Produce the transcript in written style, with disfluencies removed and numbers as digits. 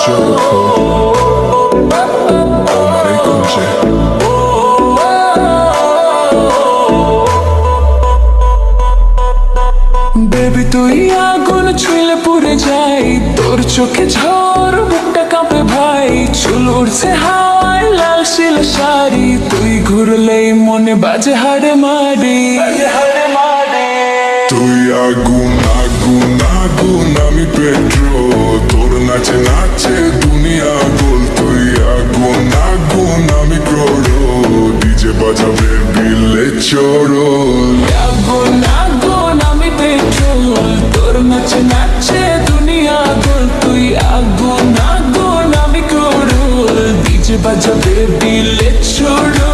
Baby তুই আগুন ছুঁলে পুড়ে যাই, তোর চোখে ঝড় বুকটা কাঁপে ভাই, চুল উড়ছে হাওয়ায় লাল শিল শাড়ি, তুই ঘুরলেই মনে বাজে হাড়ে মারি। তুই আগুন আগুন আগুন আমি পেট্রোল, তোর নাচে নাচে দুনিয়া গোল। তুই আগুন আগুন আমি ক্রোড়ো, ডিজে বাজাবে বিলে চড়ল। আগুন আগুন আমি পেট্রোল, তোর নাচে নাচে দুনিয়া গোল। তুই আগুন আগুন আমি ক্রোড়, ডিজে বাজাবে বিলে চড়ল।